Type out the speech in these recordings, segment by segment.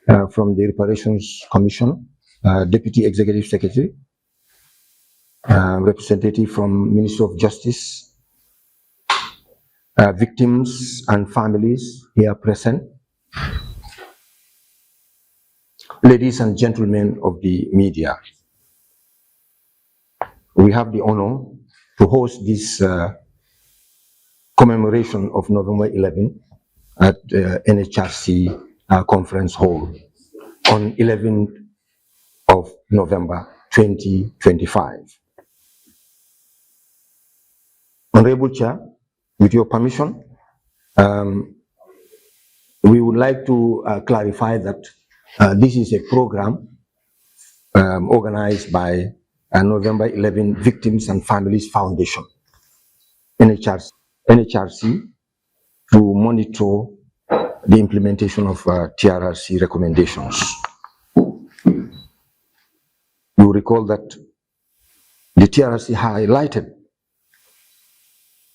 from the Reparations Commission, Deputy Executive Secretary, representative from Ministry of Justice, victims and families here present, ladies and gentlemen of the media. We have the honor to host this commemoration of November 11 at NHRC Conference Hall on 11th of November 2025. Honorable Chair, with your permission, we would like to clarify that this is a program organized by November 11 Victims and Families Foundation, NHRC, to monitor the implementation of TRRC recommendations. You recall that the TRRC highlighted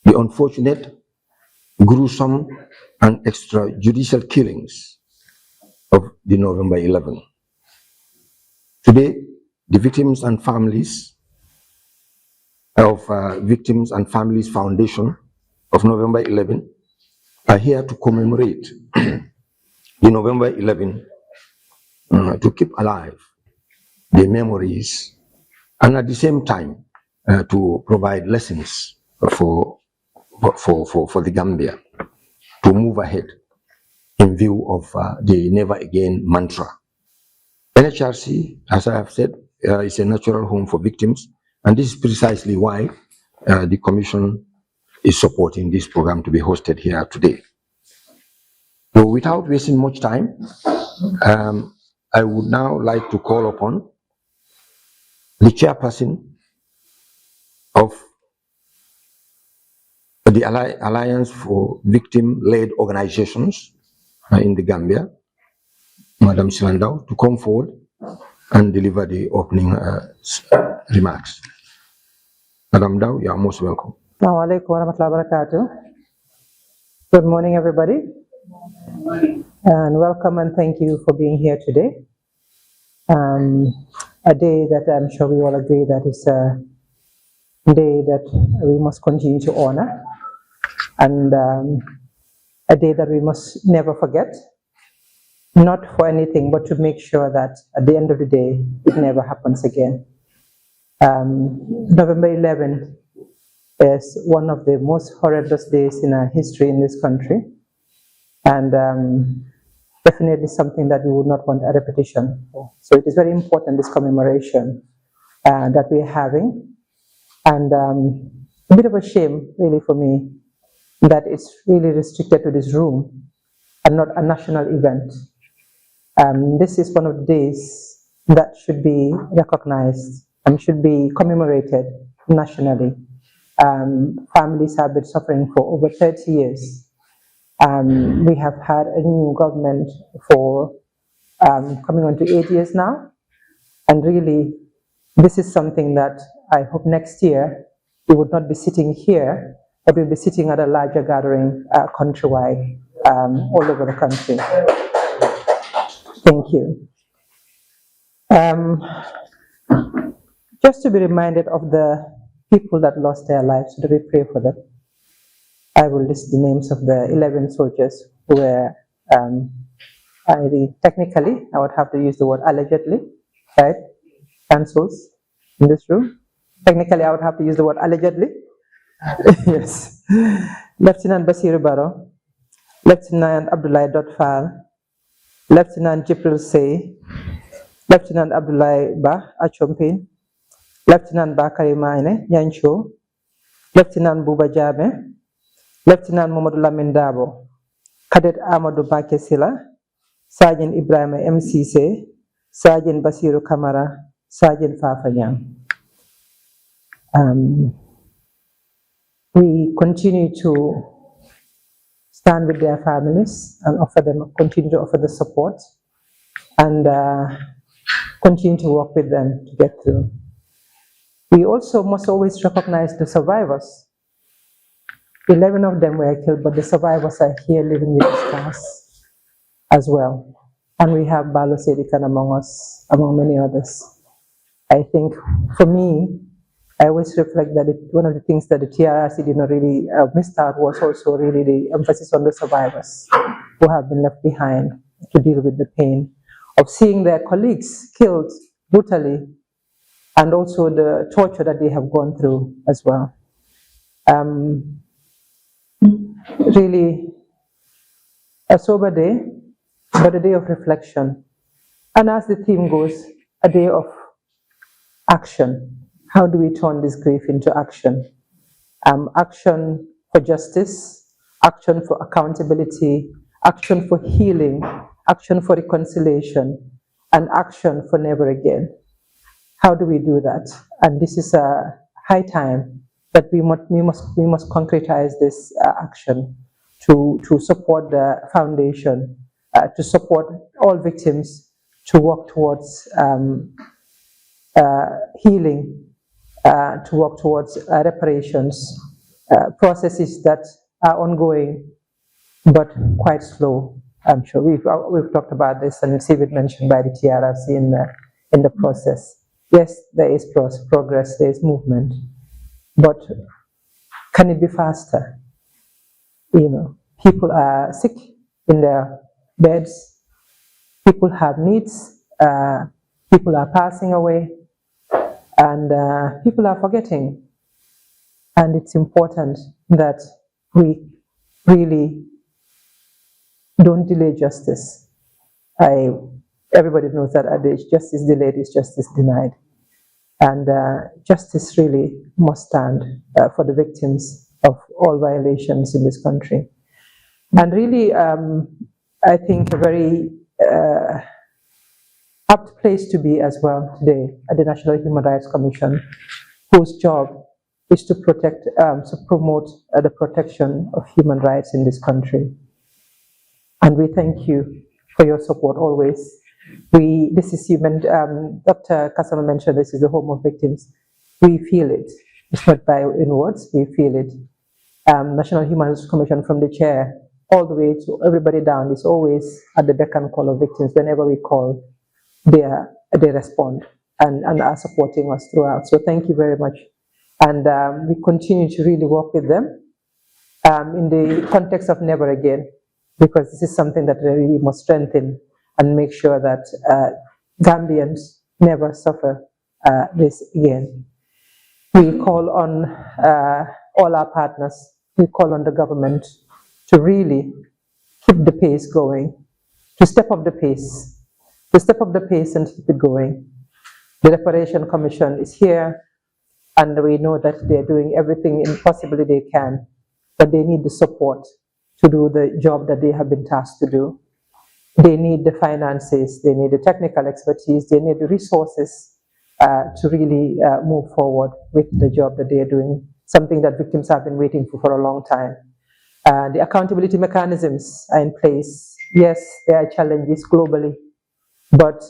the unfortunate, gruesome, and extrajudicial killings of the November 11. Today, the Victims and Families of Victims and Families Foundation of November 11 are here to commemorate the November 11, to keep alive the memories, and at the same time to provide lessons for the Gambia to move ahead in view of the never again mantra. NHRC, as I have said, is a natural home for victims, and this is precisely why the Commission is supporting this program to be hosted here today. So without wasting much time, I would now like to call upon the chairperson of the Alliance for Victim-Led Organizations in the Gambia, Madam Silandau, to come forward and deliver the opening remarks. Madam Dau, you are most welcome. Assalamu alaikum warahmatullahi wabarakatuh. Good morning, everybody, and welcome and thank you for being here today. A day that I'm sure we all agree that is a day that we must continue to honor, and a day that we must never forget, not for anything, but to make sure that at the end of the day, it never happens again. November 11 is one of the most horrendous days in our history in this country, and definitely something that we would not want a repetition for. So it is very important, this commemoration that we're having, and a bit of a shame really for me that it's really restricted to this room and not a national event. This is one of the days that should be recognized and should be commemorated nationally. Families have been suffering for over 30 years. We have had a new government for coming on to 8 years now, and really this is something that I hope next year we would not be sitting here, but we'll be sitting at a larger gathering countrywide, all over the country. Thank you. Just to be reminded of the people that lost their lives, so that we pray for them. I will list the names of the 11 soldiers who were, technically, I would have to use the word allegedly, right? Cancels in this room. Technically, I would have to use the word allegedly. Yes. Lieutenant Basiru Baro, Lieutenant Abdullah Dotfal, Lieutenant Jibril Sey, Lieutenant Abdullah Ba Achompin, Lieutenant Bakari Maine Nyancho, Lieutenant Buba Jabe, Lieutenant Mohamed Lamin Dabo, Cadet Amadou Bakesila, Sergeant Ibrahim MCC, Sergeant Basiru Kamara, Sergeant Fafanyang. We continue to stand with their families and continue to offer the support, and continue to work with them to get through. We also must always recognize the survivors. 11 of them were killed, but the survivors are here living with the scars as well. and we have Balo Sedikan among us, among many others. I think for me, I always reflect that one of the things that the TRRC did not really miss out was also really the emphasis on the survivors who have been left behind to deal with the pain of seeing their colleagues killed brutally, and also the torture that they have gone through as well. Really a sober day, but a day of reflection. And as the theme goes, a day of action. How do we turn this grief into action? Action for justice, action for accountability, action for healing, action for reconciliation, and action for never again. How do we do that? And this is a high time that we must concretize this action to support the foundation, to support all victims, to work towards healing, to work towards reparations, processes that are ongoing but quite slow. I'm sure we've talked about this, and see it mentioned by the TRRC in the process. Yes, there is progress, there is movement, but can it be faster? You know, people are sick in their beds, people have needs, people are passing away, and people are forgetting. And it's important that we really don't delay justice. Everybody knows that adage, justice delayed is justice denied. And justice really must stand for the victims of all violations in this country. And really, I think a very apt place to be as well today at the National Human Rights Commission, whose job is to protect, to promote the protection of human rights in this country. And we thank you for your support always. This is human, Dr. Kasama mentioned this is the home of victims. We feel it. It's not in words, we feel it. National Human Rights Commission, from the chair all the way to everybody down, is always at the beck and call of victims. Whenever we call, they respond and are supporting us throughout. So thank you very much. And we continue to really work with them in the context of never again, because this is something that really we must strengthen and make sure that Gambians never suffer this again. We call on all our partners, we call on the government to really keep the pace going, to step up the pace, and keep it going. The Reparation Commission is here, and we know that they're doing everything possibly they can, but they need the support to do the job that they have been tasked to do. They need the finances, they need the technical expertise, they need the resources to really move forward with the job that they are doing, something that victims have been waiting for a long time. The accountability mechanisms are in place. Yes, there are challenges globally, but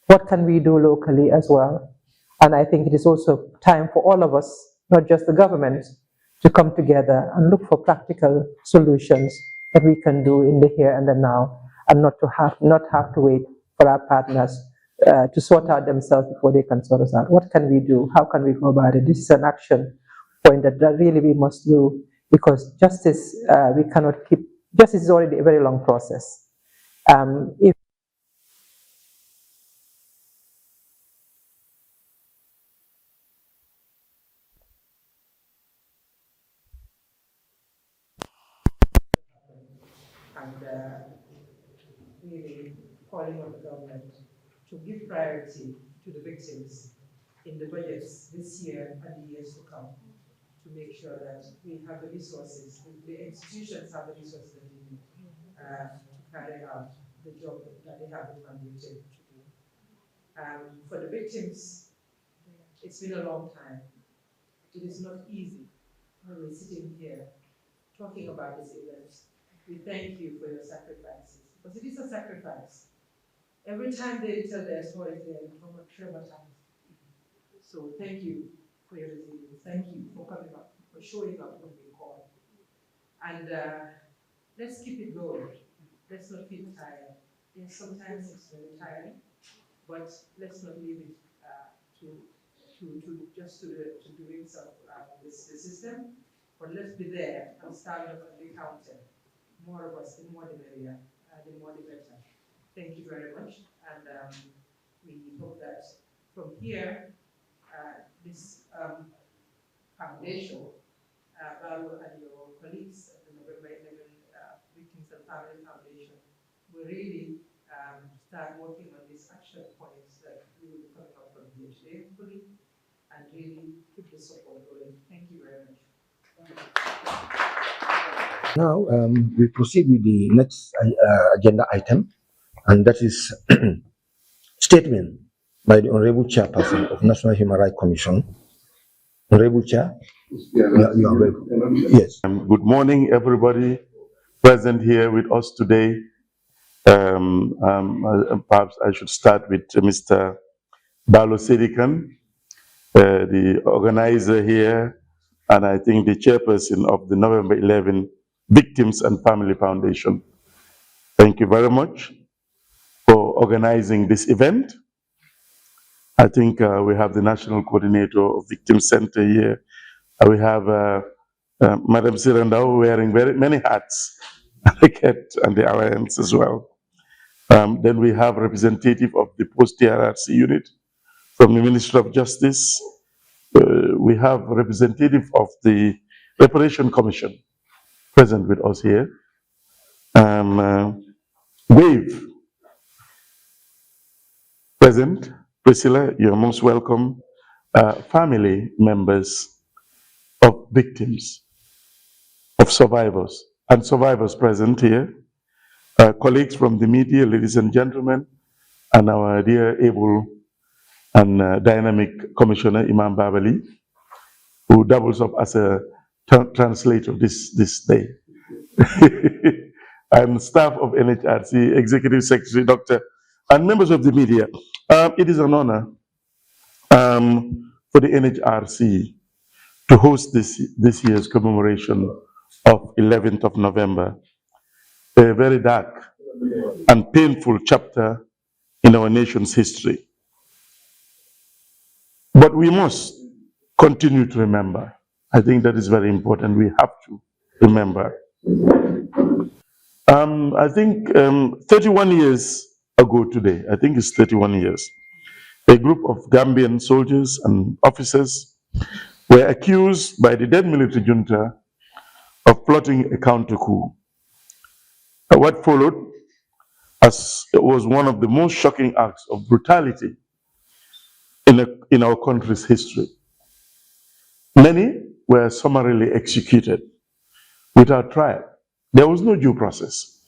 what can we do locally as well? And I think it is also time for all of us, not just the government, to come together and look for practical solutions that we can do in the here and the now, and not have to wait for our partners to sort out themselves before they can sort us out. What can we do? How can we go about it? This is an action point that really we must do, because justice, we cannot keep, justice is already a very long process. If and really calling on the government to give priority to the victims in the budgets this year and the years to come, to make sure that we have the resources, the institutions have the resources that they need to carry out the job that they have been mandated to do. For the victims, it's been a long time. It is not easy when we're sitting here talking about this event. We thank you for your sacrifices, because it is a sacrifice. Every time they tell their stories, they are traumatized. So thank you for your resilience. Thank you for coming up, for showing up when we call. And let's keep it going. Let's not feel tired. Yes, sometimes it's very tiring, but let's not leave it to doing some this the system. But let's be there and stand up and be counted. More of us, the more the merrier, the more the better. Thank you very much, and we hope that from here, this foundation, Balu and your colleagues at the November 11 Victims and Family Foundation will really start working on these action points that we will be coming up from here today, hopefully, and really keep the support going. Thank you very much. Now we proceed with the next agenda item, and that is statement by the Honorable Chairperson of National Human Rights Commission. Honorable Chair, you are welcome. Yes. Good morning, everybody present here with us today. Perhaps I should start with Mr. Balo Sedikan, the organizer here, and I think the chairperson of the November 11 Victims and Family Foundation. Thank you very much for organizing this event. I think we have the National Coordinator of Victim Center here. We have Madam Sirandao wearing many hats, and the Alliance as well. Then we have representative of the post-TRRC unit from the Ministry of Justice. We have representative of the Reparation Commission present with us here. Wave present. Priscilla, you're most welcome. Family members of victims, of survivors, and survivors present here. Colleagues from the media, ladies and gentlemen, and our dear able and dynamic Commissioner Imam Babali, who doubles up as a translator this day. And staff of NHRC, Executive Secretary, Doctor, and members of the media. It is an honor for the NHRC to host this year's commemoration of 11th of November, a very dark and painful chapter in our nation's history. But we must continue to remember. I think that is very important. We have to remember. I think 31 years ago today, I think it's 31 years, a group of Gambian soldiers and officers were accused by the dead military junta of plotting a counter coup. What followed was one of the most shocking acts of brutality in our country's history. Many were summarily executed without trial. There was no due process.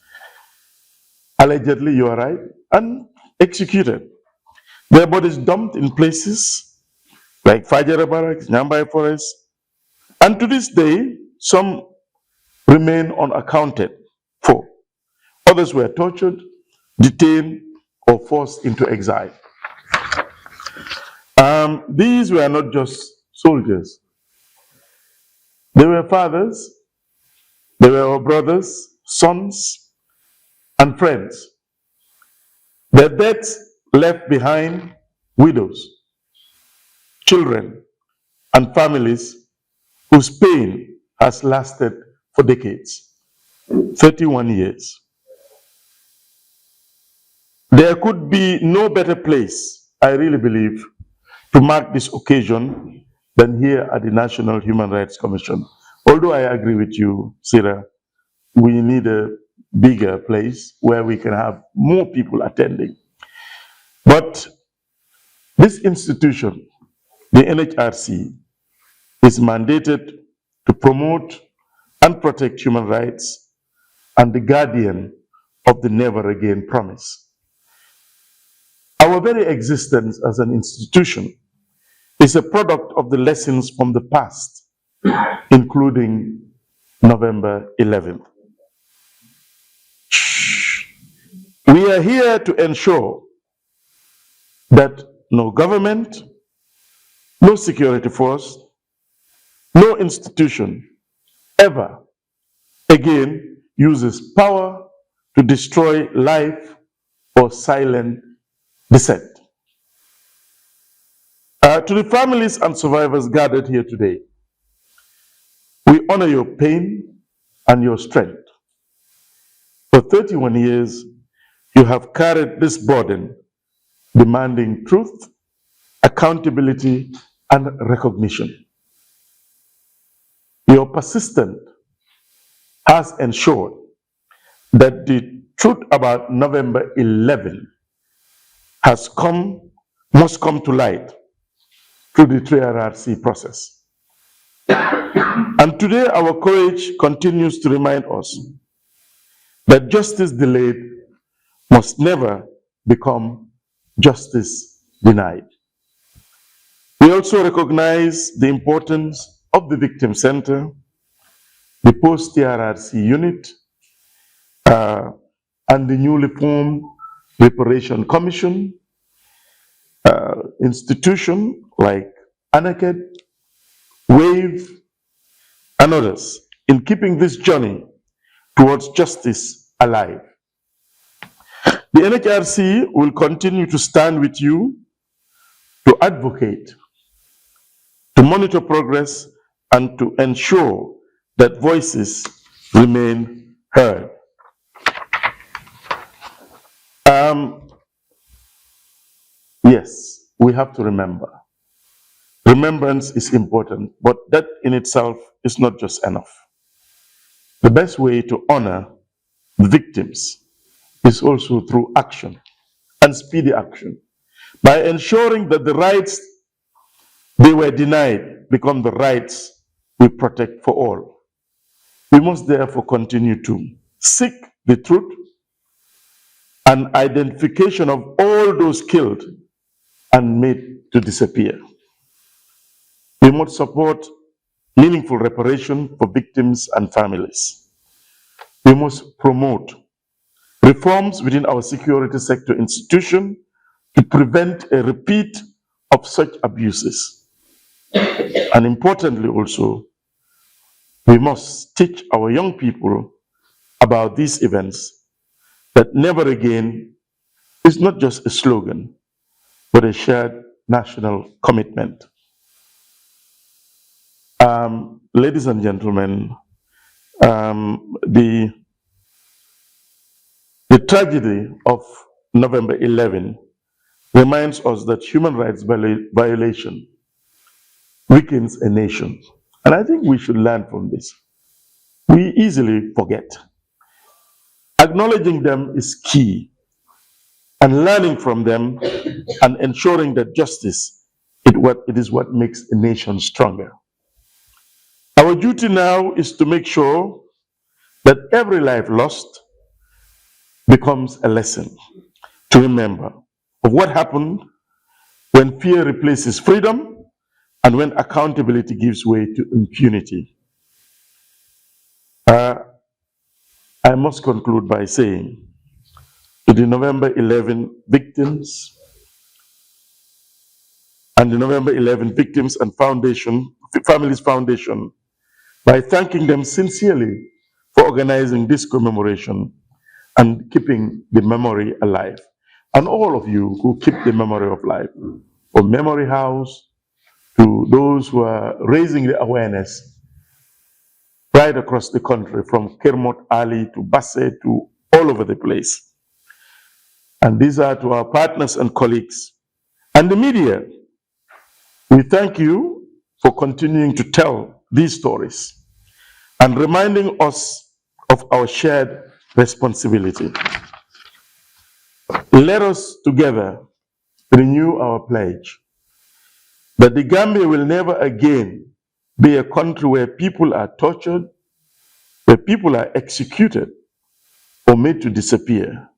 Allegedly, you are right, and executed. Their bodies dumped in places like Fajara Barracks, Nyambai Forest, and to this day, some remain unaccounted for. Others were tortured, detained, or forced into exile. These were not just soldiers. They were fathers, they were our brothers, sons, and friends. Their deaths left behind widows, children, and families whose pain has lasted for decades, 31 years. There could be no better place, I really believe, to mark this occasion than here at the National Human Rights Commission. Although I agree with you, Sarah, we need a bigger place where we can have more people attending. But this institution, the NHRC, is mandated to promote and protect human rights and the guardian of the never again promise. Our very existence as an institution is a product of the lessons from the past, including November 11th. We are here to ensure that no government, no security force, no institution ever again uses power to destroy life or silent dissect. To the families and survivors gathered here today, we honor your pain and your strength. For 31 years, you have carried this burden, demanding truth, accountability, and recognition. Your persistence has ensured that the truth about November 11 must come to light through the 3RRC process. And today our courage continues to remind us that justice delayed must never become justice denied. We also recognize the importance of the Victim Center, the post-TRRC unit, and the newly formed Reparation Commission, institution like ANACED, WAVE, and others in keeping this journey towards justice alive. The NHRC will continue to stand with you, to advocate, to monitor progress, and to ensure that voices remain heard. Yes, we have to remember. Remembrance is important, but that in itself is not just enough. The best way to honor the victims is also through action, and speedy action, by ensuring that the rights they were denied become the rights we protect for all. We must therefore continue to seek the truth and identification of all those killed and made to disappear. We must support meaningful reparation for victims and families. We must promote reforms within our security sector institution to prevent a repeat of such abuses. And importantly also, we must teach our young people about these events, that never again is not just a slogan, but a shared national commitment. Ladies and gentlemen, the tragedy of November 11 reminds us that human rights violation weakens a nation. And I think we should learn from this. We easily forget. Acknowledging them is key, and learning from them and ensuring that justice is what makes a nation stronger. Our duty now is to make sure that every life lost becomes a lesson to remember of what happened when fear replaces freedom and when accountability gives way to impunity. I must conclude by saying to the November 11 victims and the November 11 Victims and Families Foundation, by thanking them sincerely for organizing this commemoration and keeping the memory alive. And all of you who keep the memory of life, from Memory House to those who are raising the awareness right across the country, from Kermot Ali to Basse to all over the place. And these are to our partners and colleagues and the media. We thank you for continuing to tell these stories and reminding us of our shared responsibility. Let us together renew our pledge that the Gambia will never again be a country where people are tortured, where people are executed or made to disappear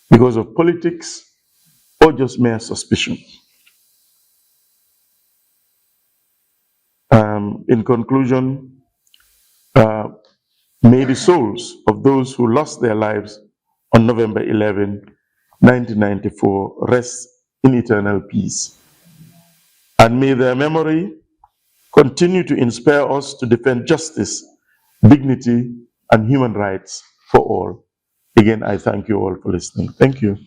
because of politics or just mere suspicion. In conclusion, may the souls of those who lost their lives on November 11, 1994 rest in eternal peace. And may their memory continue to inspire us to defend justice, dignity, and human rights for all. Again, I thank you all for listening. Thank you.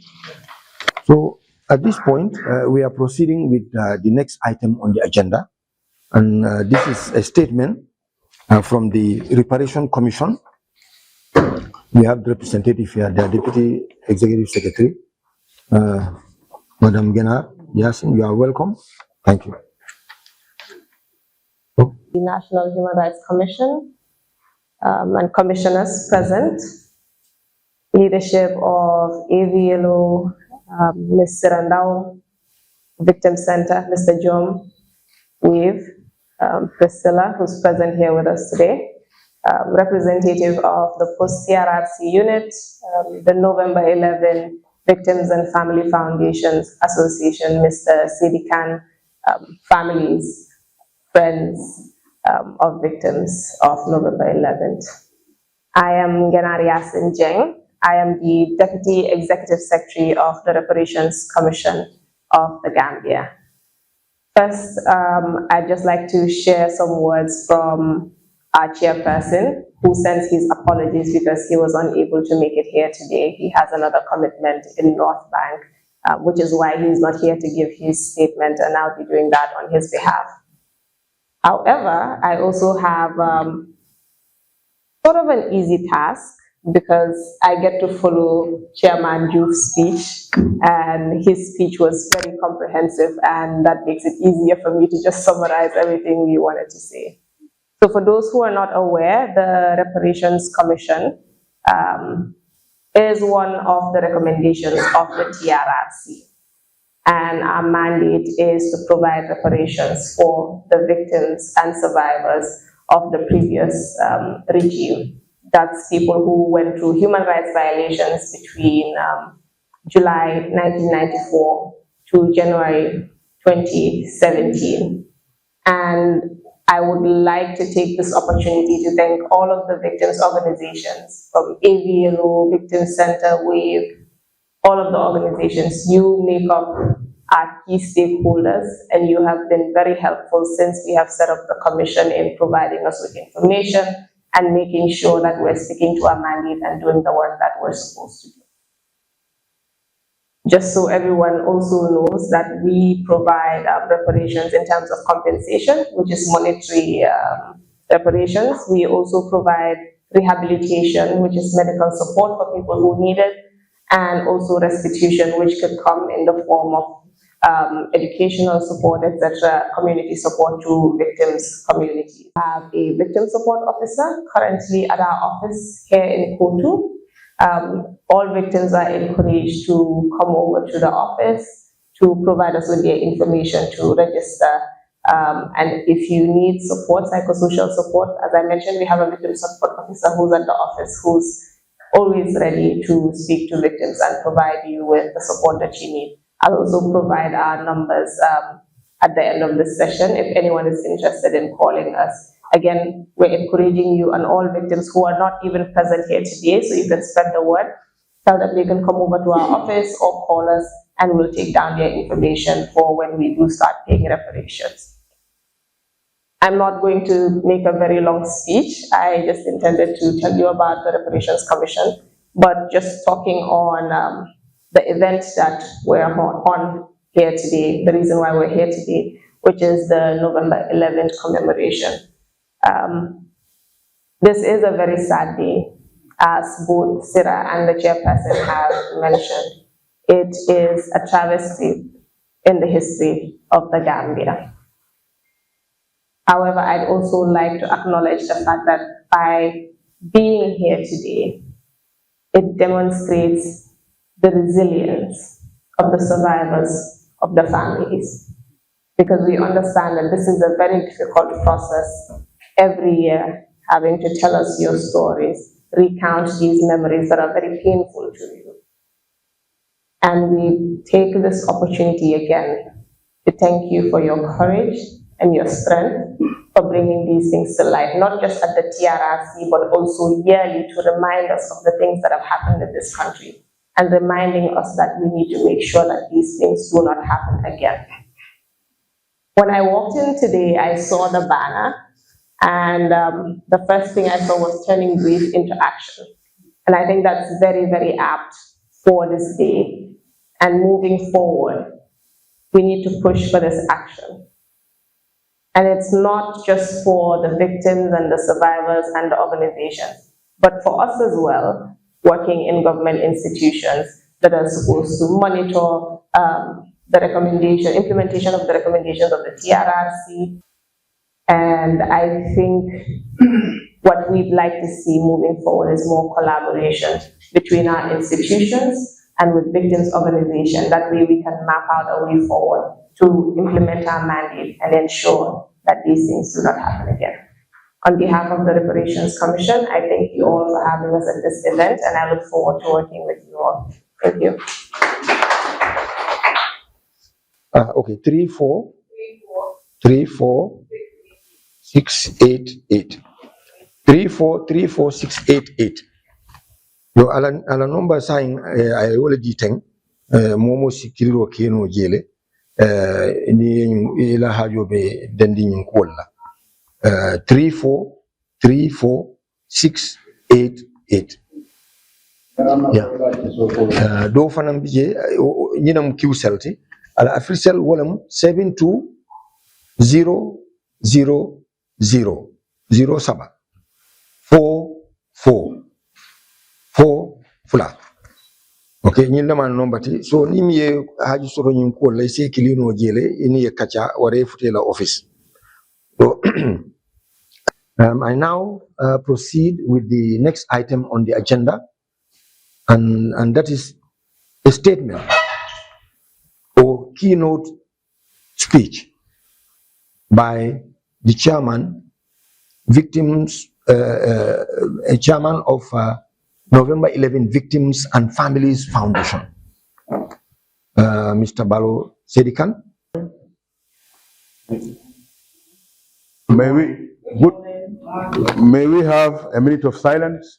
So at this point, we are proceeding with the next item on the agenda. And this is a statement from the Reparation Commission. We have the representative here, the Deputy Executive Secretary, Madam Genar Yasin. You are welcome. Thank you. The National Human Rights Commission and commissioners present, leadership of AVLO, Ms. Sirandao, Victim Center, Mr. Jom, Weave, Priscilla, who's present here with us today, representative of the post-CRRC unit, the November 11 Victims and Family Foundations Association, Mr. Sidi Khan, families, friends of victims of November 11th. I am Genar Yasin Jeng. I am the Deputy Executive Secretary of the Reparations Commission of the Gambia. First, I'd just like to share some words from our chairperson, who sends his apologies because he was unable to make it here today. He has another commitment in North Bank, which is why he's not here to give his statement, and I'll be doing that on his behalf. However, I also have sort of an easy task because I get to follow Chairman Juve's speech, and his speech was very comprehensive, and that makes it easier for me to just summarize everything we wanted to say. So for those who are not aware, the Reparations Commission is one of the recommendations of the TRRC. And our mandate is to provide reparations for the victims and survivors of the previous regime. That's people who went through human rights violations between July 1994 to January 2017. And I would like to take this opportunity to thank all of the victims' organizations, from AVLO, Victim Center, WAVE, all of the organizations. You make up our key stakeholders, and you have been very helpful since we have set up the commission in providing us with information and making sure that we're sticking to our mandate and doing the work that we're supposed to do. Just so everyone also knows that we provide reparations in terms of compensation, which is monetary reparations. We also provide rehabilitation, which is medical support for people who need it, and also restitution, which could come in the form of educational support, etc., community support to victims' communities. We have a victim support officer currently at our office here in Kotu. All victims are encouraged to come over to the office to provide us with their information to register. And if you need support, psychosocial support, as I mentioned, we have a victim support officer who's at the office, who's always ready to speak to victims and provide you with the support that you need. I'll also provide our numbers at the end of this session if anyone is interested in calling us. Again, we're encouraging you and all victims who are not even present here today, so you can spread the word. Tell them they can come over to our office or call us, and we'll take down their information for when we do start paying reparations. I'm not going to make a very long speech. I just intended to tell you about the Reparations Commission, but just talking on the event that we're on here today, the reason why we're here today, which is the November 11th commemoration. This is a very sad day, as both Sira and the chairperson have mentioned. It is a travesty in the history of the Gambia. However, I'd also like to acknowledge the fact that by being here today, it demonstrates the resilience of the survivors, of the families, because we understand that this is a very difficult process every year, having to tell us your stories, recount these memories that are very painful to you. And we take this opportunity again to thank you for your courage and your strength for bringing these things to light, not just at the TRRC, but also yearly to remind us of the things that have happened in this country and reminding us that we need to make sure that these things do not happen again. When I walked in today, I saw the banner, and the first thing I saw was turning grief into action. And I think that's very, very apt for this day. And moving forward, we need to push for this action. And it's not just for the victims and the survivors and the organizations, but for us as well, working in government institutions that are supposed to monitor the implementation of the recommendations of the TRRC. And I think what we'd like to see moving forward is more collaboration between our institutions and with victims' organizations. That way we can map out a way forward to implement our mandate and ensure that these things do not happen again. On behalf of the Reparations Commission, I thank you all for having us at this event, and I look forward to working with you all. Thank you. Okay, 3434688. 3434688. Yo ala number sign ay wala diteng momo sikiro keno jele ni ila hajobe dendi nyin kolla 3434688. Yeah. Do fanam bije nyinam Q selti ala official walam 7200007 44 fula. Okay, ñin dama nombati so ni mi ye haji soro ñin ko lay se kilino jele ini ye kacha ware futela office. So I now proceed with the next item on the agenda, and that is a statement or keynote speech by the chairman chairman of November 11 Victims and Families Foundation, Mr. Balo Sedikan. May we have a minute of silence?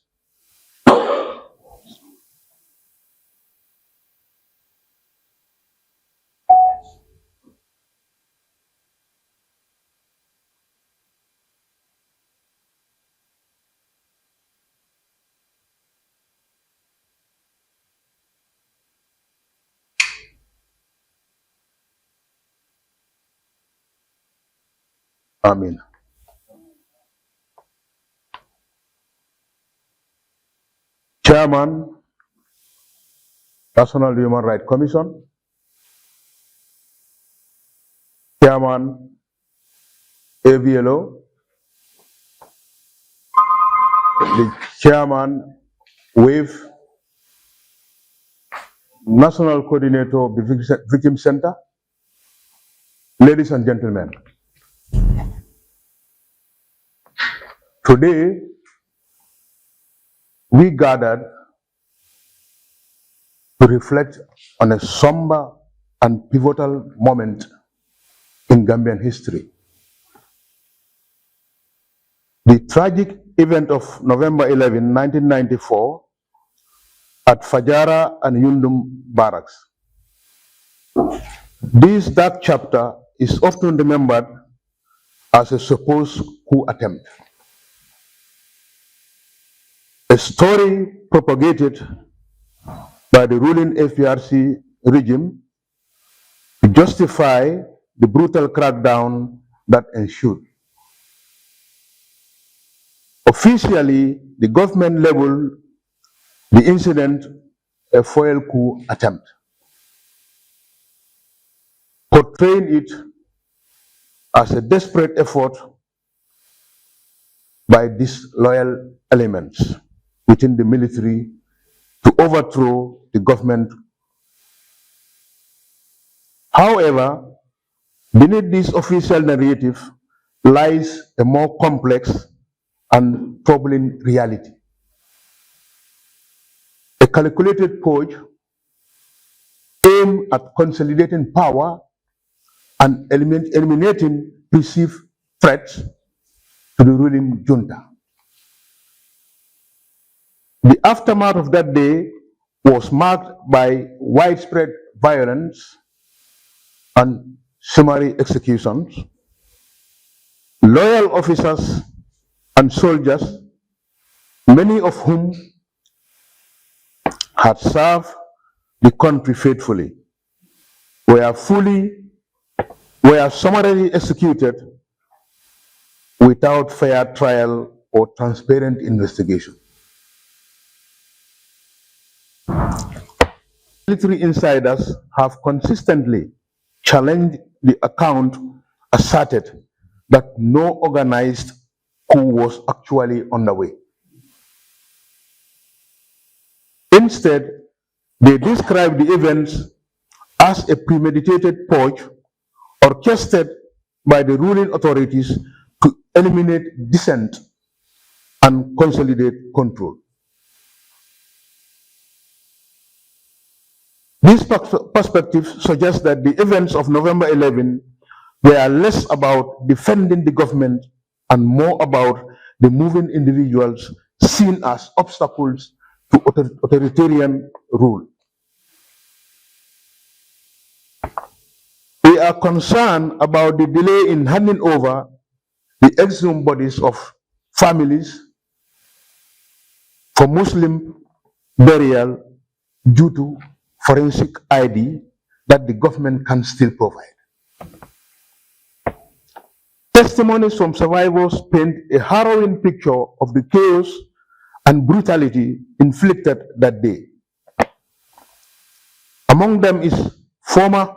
Amen. Chairman, National Human Rights Commission, Chairman, AVLO, the Chairman, WAVE, National Coordinator of the Victim Center, ladies and gentlemen, today we gathered to reflect on a somber and pivotal moment in Gambian history. The tragic event of November 11, 1994 at Fajara and Yundum barracks. This dark chapter is often remembered as a supposed coup attempt. A story propagated by the ruling FPRC regime to justify the brutal crackdown that ensued. Officially, the government labeled the incident a foil coup attempt, portraying it as a desperate effort by disloyal elements within the military to overthrow the government. However, beneath this official narrative lies a more complex and troubling reality. A calculated purge aimed at consolidating power and eliminating perceived threats to the ruling junta. The aftermath of that day was marked by widespread violence and summary executions. Loyal officers and soldiers, many of whom had served the country faithfully were summarily executed without fair trial or transparent investigation. Military insiders have consistently challenged the account asserted that no organized coup was actually underway. Instead, they describe the events as a premeditated purge orchestrated by the ruling authorities to eliminate dissent and consolidate control. This perspective suggests that the events of November 11 were less about defending the government and more about removing individuals seen as obstacles to authoritarian rule. We are concerned about the delay in handing over the exhumed bodies of families for Muslim burial due to forensic ID that the government can still provide. Testimonies from survivors paint a harrowing picture of the chaos and brutality inflicted that day. Among them is former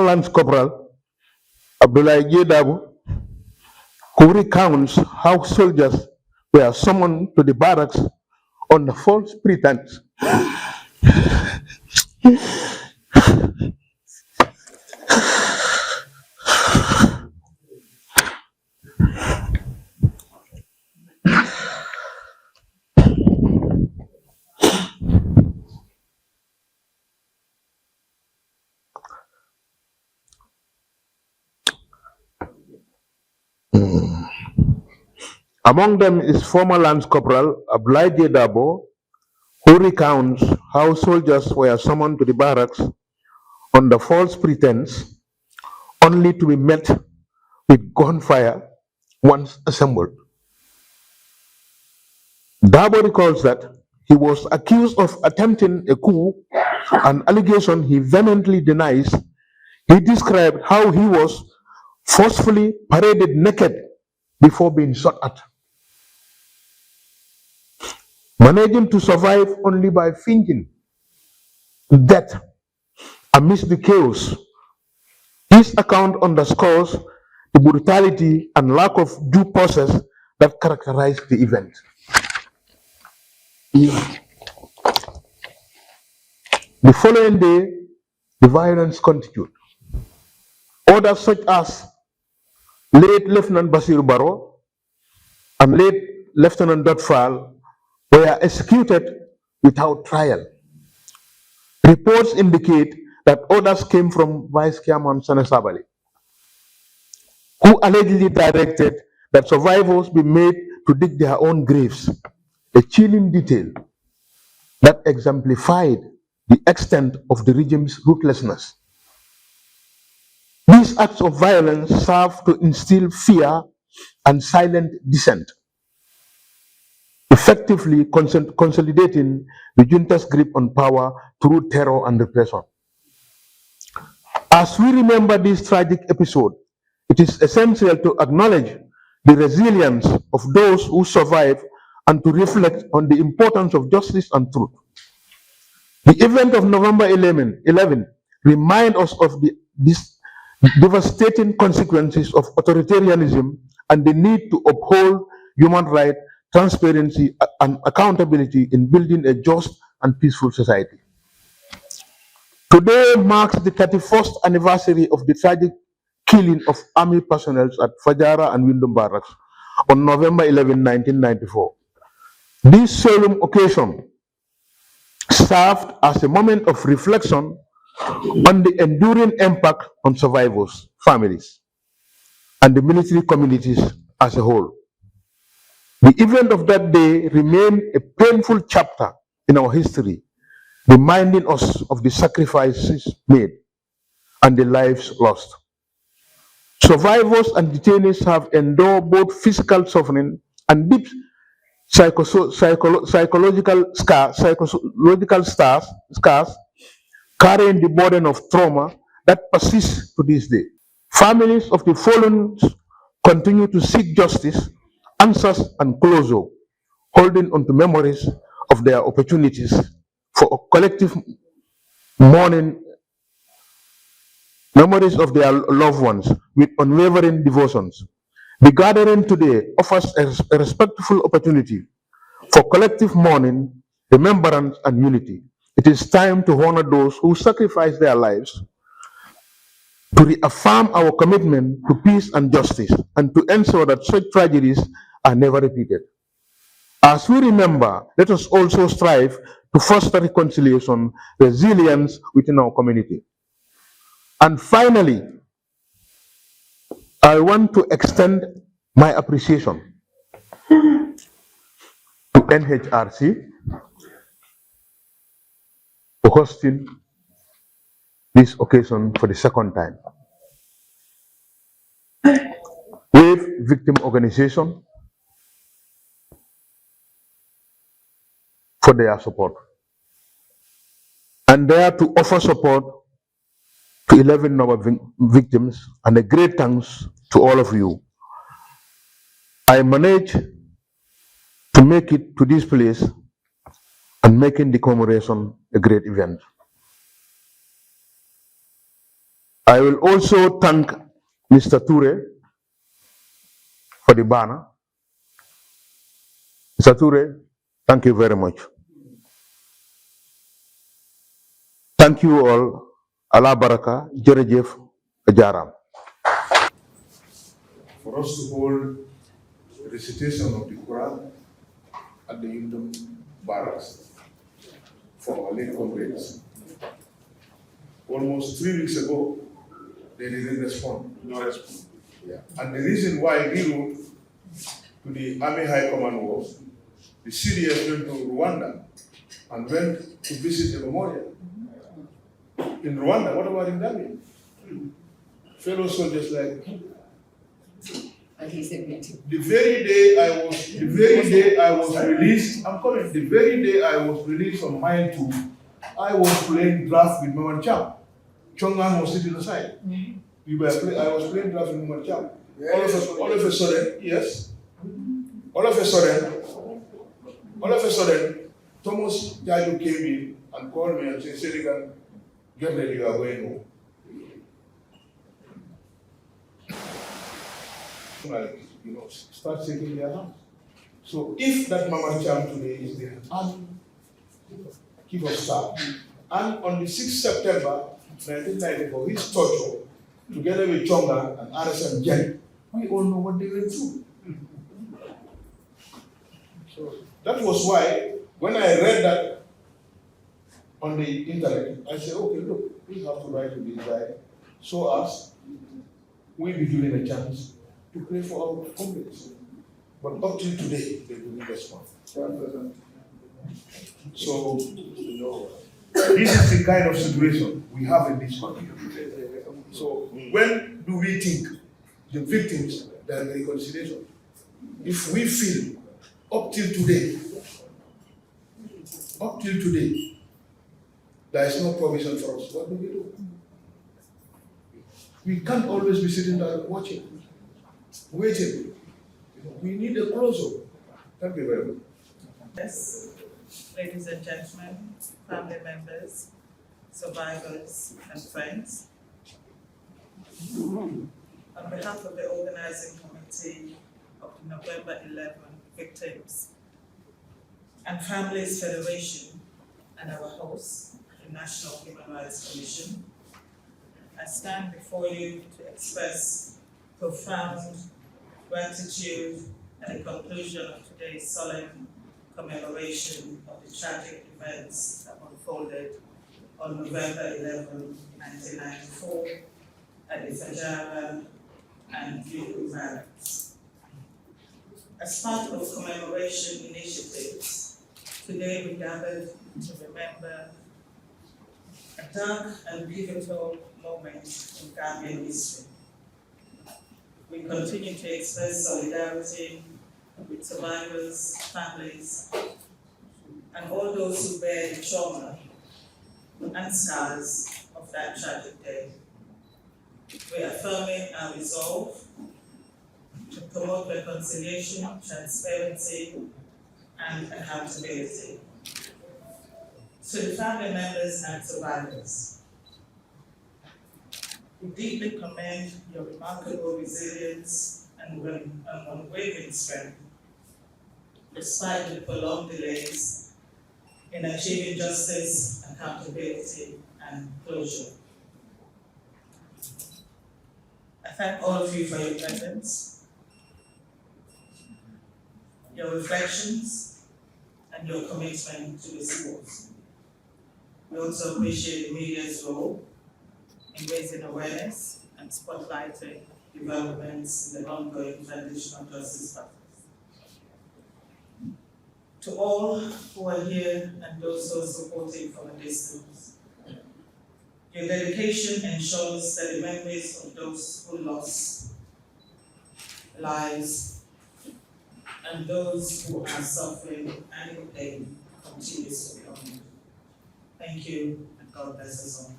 Lance Corporal, Abdullah Yedabu, who recounts how soldiers were summoned to the barracks on the false pretense Among them is former Lance Corporal Abdullah Dabo, who recounts how soldiers were summoned to the barracks on the false pretense, only to be met with gunfire once assembled. Dabo recalls that he was accused of attempting a coup, an allegation he vehemently denies. He described how he was forcefully paraded naked before being shot at, managing to survive only by fainting death amidst the chaos. His account underscores the brutality and lack of due process that characterized the event. The following day, the violence continued. Others such as late Lieutenant Basir Baro and late Lieutenant Dotfal were executed without trial. Reports indicate that orders came from Vice Chairman Sana Sabali, who allegedly directed that survivors be made to dig their own graves, a chilling detail that exemplified the extent of the regime's ruthlessness. These acts of violence serve to instill fear and silent dissent, effectively consolidating the junta's grip on power through terror and repression. As we remember this tragic episode, it is essential to acknowledge the resilience of those who survived and to reflect on the importance of justice and truth. The event of November 11 reminds us of these devastating consequences of authoritarianism and the need to uphold human rights, transparency, and accountability in building a just and peaceful society. Today marks the 31st anniversary of the tragic killing of army personnel at Fajara and Windom Barracks on November 11, 1994. This solemn occasion served as a moment of reflection on the enduring impact on survivors, families, and the military communities as a whole. The event of that day remained a painful chapter in our history, reminding us of the sacrifices made and the lives lost. Survivors and detainees have endured both physical suffering and deep psychological scars, carrying the burden of trauma that persists to this day. Families of the fallen continue to seek justice, answers, and closure, holding on to memories of their opportunities for a collective mourning, memories of their loved ones with unwavering devotions. The gathering today offers a respectful opportunity for collective mourning, remembrance, and unity. It is time to honor those who sacrificed their lives, to reaffirm our commitment to peace and justice, and to ensure that such tragedies are never repeated. As we remember, let us also strive to foster reconciliation, resilience within our community. And finally, I want to extend my appreciation to NHRC for hosting this occasion for the second time. Wave Victim Organization for their support. And there to offer support to 11 of our victims, and a great thanks to all of you. I managed to make it to this place and making the commemoration a great event. I will also thank Mr. Ture for the banner. Mr. Ture, thank you very much. Thank you all. Allah Baraka, Jerejef, Ajaram. For us to hold the recitation of the Quran at the Yundum barracks for our late comrades. Almost 3 weeks ago, they didn't respond. No response. Yeah. And the reason why we wrote to the Army High Command was the CDS went to Rwanda and went to visit the memorial. In Rwanda, what about in Gambia? Fellow soldiers like the very day I was released, I'm coming, the very day I was released from Mile 2, I was playing draft with Maman Cham. Chongan was sitting aside. I was playing draft with Maman Cham. All of a sudden, yes. All of a sudden, Thomas Jaju came in and called me and said, Serigan, get ready, you are going home. Like, start shaking their hands. So if that Mama Cham today is the chief of staff, and on the 6th September 1994, his torture, together with Chonga and RSM Jen, we all know what they went through. So that was why, when I read that on the internet, I said, okay, look, we have to write to this guy so as we be given a chance to pray for our comrades. But up till today, they didn't respond. So, this is the kind of situation we have in this country. So, when do we think the victims that are reconciliation? If we feel up till today, there is no provision for us, what do we do? We can't always be sitting there watching, waiting. We need a closure. Thank you very much. Yes, ladies and gentlemen, family members, survivors, and friends. On behalf of the organizing committee of the November 11 Victims and Families Federation and our host, the National Human Rights Commission, I stand before you to express profound gratitude at the conclusion of today's solemn commemoration of the tragic events that unfolded on November 11, 1994 at the Fajara and Yugu barracks. As part of commemoration initiatives, today we gathered to remember a dark and pivotal moment in Gambian history. We continue to express solidarity with survivors, families, and all those who bear the trauma and scars of that tragic day. We are affirming our resolve to promote reconciliation, transparency, and accountability. To the family members and survivors, we deeply commend your remarkable resilience and unwavering strength, despite the prolonged delays in achieving justice, accountability, and closure. I thank all of you for your presence, your reflections, and your commitment to this cause. We also appreciate the media's role in raising awareness and spotlighting developments in the ongoing transitional justice process. To all who are here and those who are supporting from a distance, your dedication ensures that the memories of those who lost lives and those who are suffering and in pain continues to be honored. Thank you, and God bless us all.